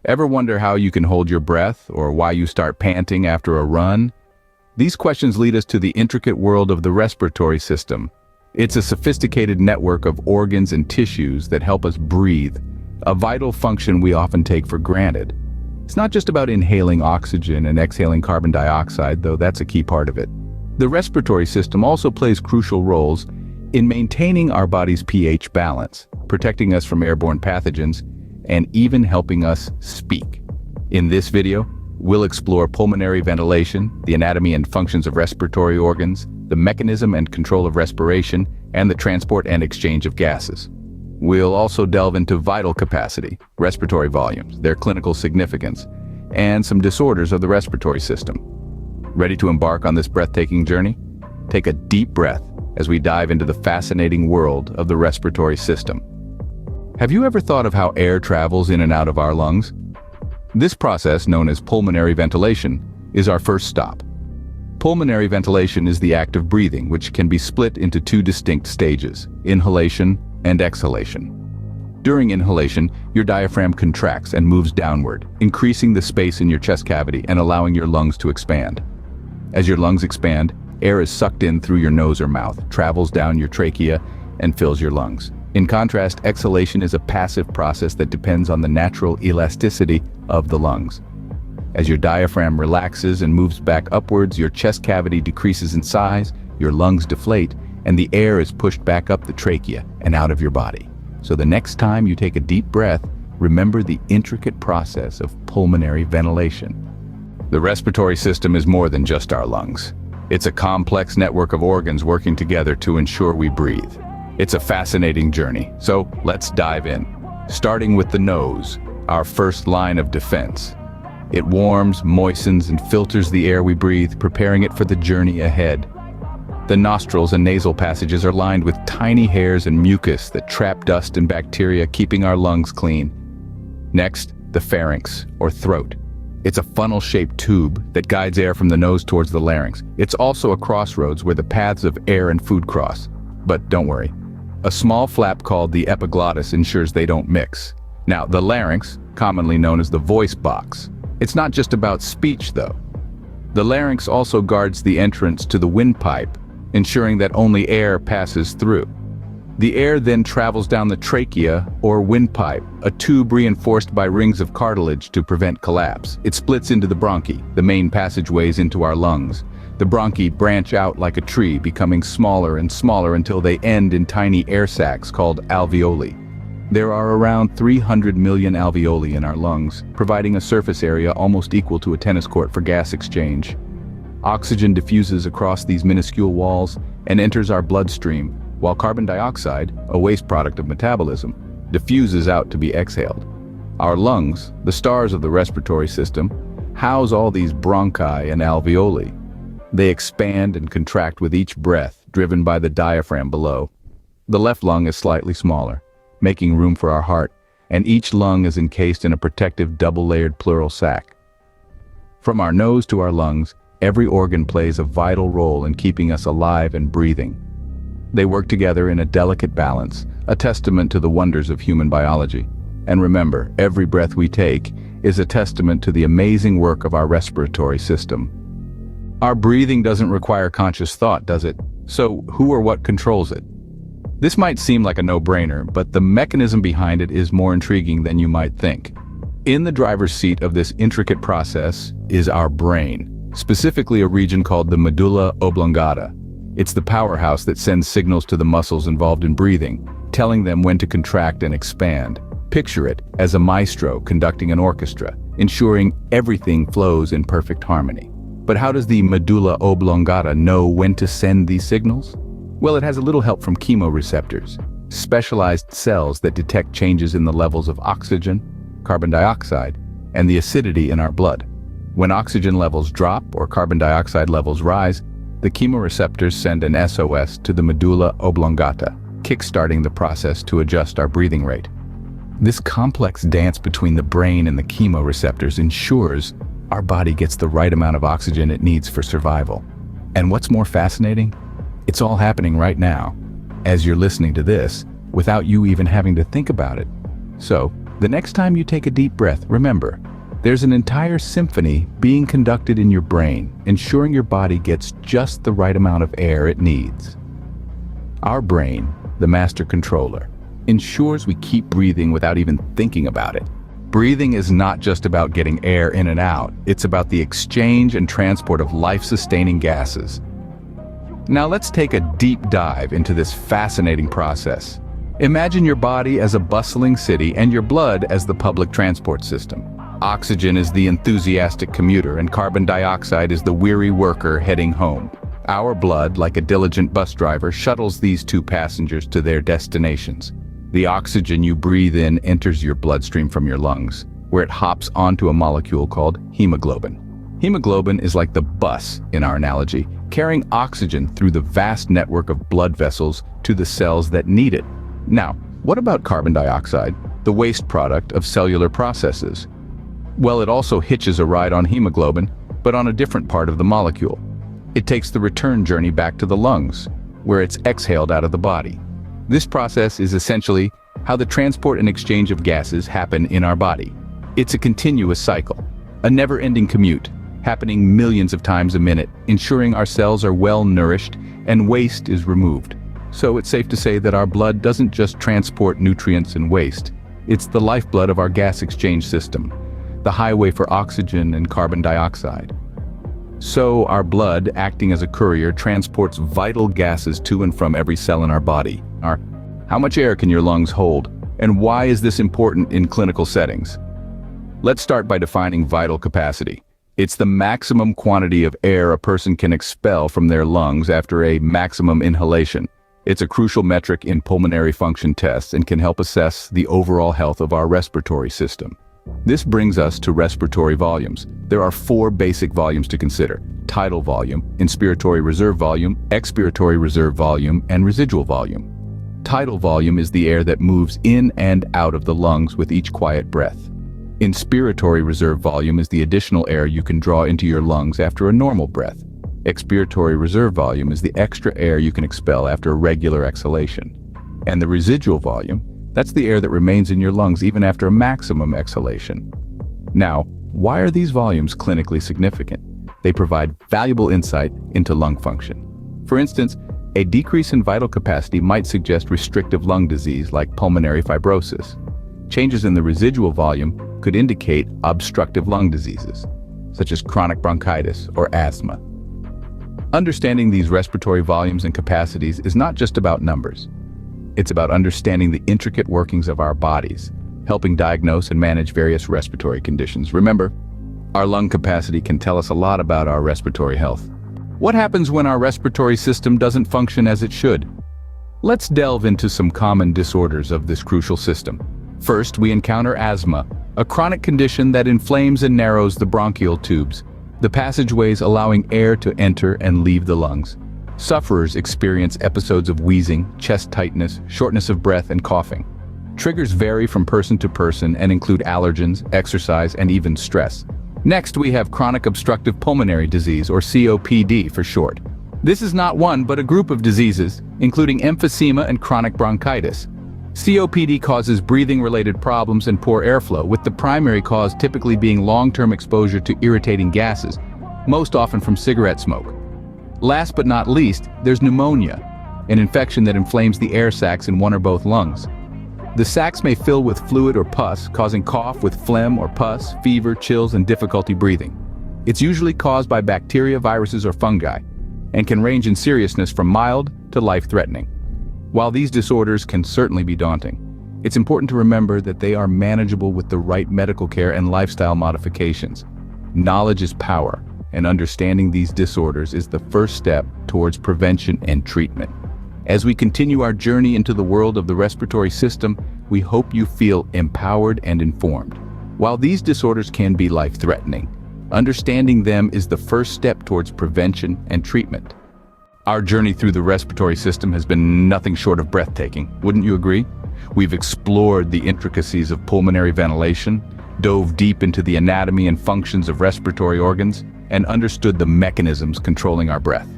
Ever wonder how you can hold your breath or why you start panting after a run? These questions lead us to the intricate world of the respiratory system. It's a sophisticated network of organs and tissues that help us breathe, a vital function we often take for granted. It's not just about inhaling oxygen and exhaling carbon dioxide, though that's a key part of it. The respiratory system also plays crucial roles in maintaining our body's pH balance, protecting us from airborne pathogens, and even helping us speak. In this video, we'll explore pulmonary ventilation, the anatomy and functions of respiratory organs, the mechanism and control of respiration, and the transport and exchange of gases. We'll also delve into vital capacity, respiratory volumes, their clinical significance, and some disorders of the respiratory system. Ready to embark on this breathtaking journey? Take a deep breath as we dive into the fascinating world of the respiratory system. Have you ever thought of how air travels in and out of our lungs? This process, known as pulmonary ventilation, is our first stop. Pulmonary ventilation is the act of breathing, which can be split into two distinct stages, inhalation and exhalation. During inhalation, your diaphragm contracts and moves downward, increasing the space in your chest cavity and allowing your lungs to expand. As your lungs expand, air is sucked in through your nose or mouth, travels down your trachea, and fills your lungs. In contrast, exhalation is a passive process that depends on the natural elasticity of the lungs. As your diaphragm relaxes and moves back upwards, your chest cavity decreases in size, your lungs deflate, and the air is pushed back up the trachea and out of your body. So the next time you take a deep breath, remember the intricate process of pulmonary ventilation. The respiratory system is more than just our lungs. It's a complex network of organs working together to ensure we breathe. It's a fascinating journey, so let's dive in. Starting with the nose, our first line of defense. It warms, moistens, and filters the air we breathe, preparing it for the journey ahead. The nostrils and nasal passages are lined with tiny hairs and mucus that trap dust and bacteria, keeping our lungs clean. Next, the pharynx, or throat. It's a funnel-shaped tube that guides air from the nose towards the larynx. It's also a crossroads where the paths of air and food cross. But don't worry. A small flap called the epiglottis ensures they don't mix. Now, the larynx, commonly known as the voice box. It's not just about speech, though. The larynx also guards the entrance to the windpipe, ensuring that only air passes through. The air then travels down the trachea, or windpipe, a tube reinforced by rings of cartilage to prevent collapse. It splits into the bronchi, the main passageways into our lungs. The bronchi branch out like a tree, becoming smaller and smaller until they end in tiny air sacs called alveoli. There are around 300 million alveoli in our lungs, providing a surface area almost equal to a tennis court for gas exchange. Oxygen diffuses across these minuscule walls and enters our bloodstream, while carbon dioxide, a waste product of metabolism, diffuses out to be exhaled. Our lungs, the stars of the respiratory system, house all these bronchi and alveoli. They expand and contract with each breath, driven by the diaphragm below. The left lung is slightly smaller, making room for our heart, and each lung is encased in a protective double-layered pleural sac. From our nose to our lungs, every organ plays a vital role in keeping us alive and breathing. They work together in a delicate balance, a testament to the wonders of human biology. And remember, every breath we take is a testament to the amazing work of our respiratory system. Our breathing doesn't require conscious thought, does it? So who or what controls it? This might seem like a no-brainer, but the mechanism behind it is more intriguing than you might think. In the driver's seat of this intricate process is our brain, specifically a region called the medulla oblongata. It's the powerhouse that sends signals to the muscles involved in breathing, telling them when to contract and expand. Picture it as a maestro conducting an orchestra, ensuring everything flows in perfect harmony. But how does the medulla oblongata know when to send these signals? Well, it has a little help from chemoreceptors, specialized cells that detect changes in the levels of oxygen, carbon dioxide, and the acidity in our blood. When oxygen levels drop or carbon dioxide levels rise, the chemoreceptors send an SOS to the medulla oblongata, kickstarting the process to adjust our breathing rate. This complex dance between the brain and the chemoreceptors ensures our body gets the right amount of oxygen it needs for survival. And what's more fascinating? It's all happening right now, as you're listening to this, without you even having to think about it. So, The next time you take a deep breath, remember, there's an entire symphony being conducted in your brain, ensuring your body gets just the right amount of air it needs. Our brain, the master controller, ensures we keep breathing without even thinking about it. Breathing is not just about getting air in and out, it's about the exchange and transport of life-sustaining gases. Now let's take a deep dive into this fascinating process. Imagine your body as a bustling city and your blood as the public transport system. Oxygen is the enthusiastic commuter and carbon dioxide is the weary worker heading home. Our blood, like a diligent bus driver, shuttles these two passengers to their destinations. The oxygen you breathe in enters your bloodstream from your lungs, where it hops onto a molecule called hemoglobin. Hemoglobin is like the bus, in our analogy, carrying oxygen through the vast network of blood vessels to the cells that need it. Now, what about carbon dioxide, the waste product of cellular processes? Well, it also hitches a ride on hemoglobin, but on a different part of the molecule. It takes the return journey back to the lungs, where it's exhaled out of the body. This process is essentially how the transport and exchange of gases happen in our body. It's a continuous cycle, a never-ending commute, happening millions of times a minute, ensuring our cells are well nourished and waste is removed. So it's safe to say that our blood doesn't just transport nutrients and waste. It's the lifeblood of our gas exchange system, the highway for oxygen and carbon dioxide. So our blood, acting as a courier, transports vital gases to and from every cell in our body. How much air can your lungs hold, and why is this important in clinical settings? Let's start by defining vital capacity. It's the maximum quantity of air a person can expel from their lungs after a maximum inhalation. It's a crucial metric in pulmonary function tests and can help assess the overall health of our respiratory system. This brings us to respiratory volumes. There are 4 basic volumes to consider: tidal volume, inspiratory reserve volume, expiratory reserve volume, and residual volume. Tidal volume is the air that moves in and out of the lungs with each quiet breath. Inspiratory reserve volume is the additional air you can draw into your lungs after a normal breath. Expiratory reserve volume is the extra air you can expel after a regular exhalation. And the residual volume, that's the air that remains in your lungs even after a maximum exhalation. Now, why are these volumes clinically significant? They provide valuable insight into lung function. For instance, a decrease in vital capacity might suggest restrictive lung disease like pulmonary fibrosis. Changes in the residual volume could indicate obstructive lung diseases, such as chronic bronchitis or asthma. Understanding these respiratory volumes and capacities is not just about numbers. It's about understanding the intricate workings of our bodies, helping diagnose and manage various respiratory conditions. Remember, our lung capacity can tell us a lot about our respiratory health. What happens when our respiratory system doesn't function as it should? Let's delve into some common disorders of this crucial system. First, we encounter asthma, a chronic condition that inflames and narrows the bronchial tubes, the passageways allowing air to enter and leave the lungs. Sufferers experience episodes of wheezing, chest tightness, shortness of breath, and coughing. Triggers vary from person to person and include allergens, exercise, and even stress. Next, we have chronic obstructive pulmonary disease, or COPD for short. This is not one, but a group of diseases, including emphysema and chronic bronchitis. COPD causes breathing-related problems and poor airflow, with the primary cause typically being long-term exposure to irritating gases, most often from cigarette smoke. Last but not least, there's pneumonia, an infection that inflames the air sacs in one or both lungs. The sacs may fill with fluid or pus, causing cough with phlegm or pus, fever, chills, and difficulty breathing. It's usually caused by bacteria, viruses, or fungi, and can range in seriousness from mild to life-threatening. While these disorders can certainly be daunting, it's important to remember that they are manageable with the right medical care and lifestyle modifications. Knowledge is power, and understanding these disorders is the first step towards prevention and treatment. As we continue our journey into the world of the respiratory system, we hope you feel empowered and informed. While these disorders can be life-threatening, understanding them is the first step towards prevention and treatment. Our journey through the respiratory system has been nothing short of breathtaking, wouldn't you agree? We've explored the intricacies of pulmonary ventilation, dove deep into the anatomy and functions of respiratory organs, and understood the mechanisms controlling our breath.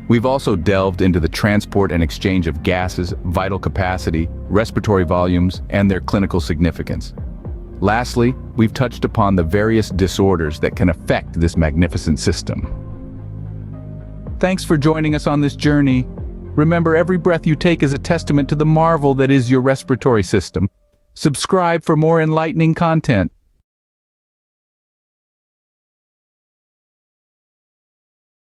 We've also delved into the transport and exchange of gases, vital capacity, respiratory volumes, and their clinical significance. Lastly, we've touched upon the various disorders that can affect this magnificent system. Thanks for joining us on this journey. Remember, every breath you take is a testament to the marvel that is your respiratory system. Subscribe for more enlightening content.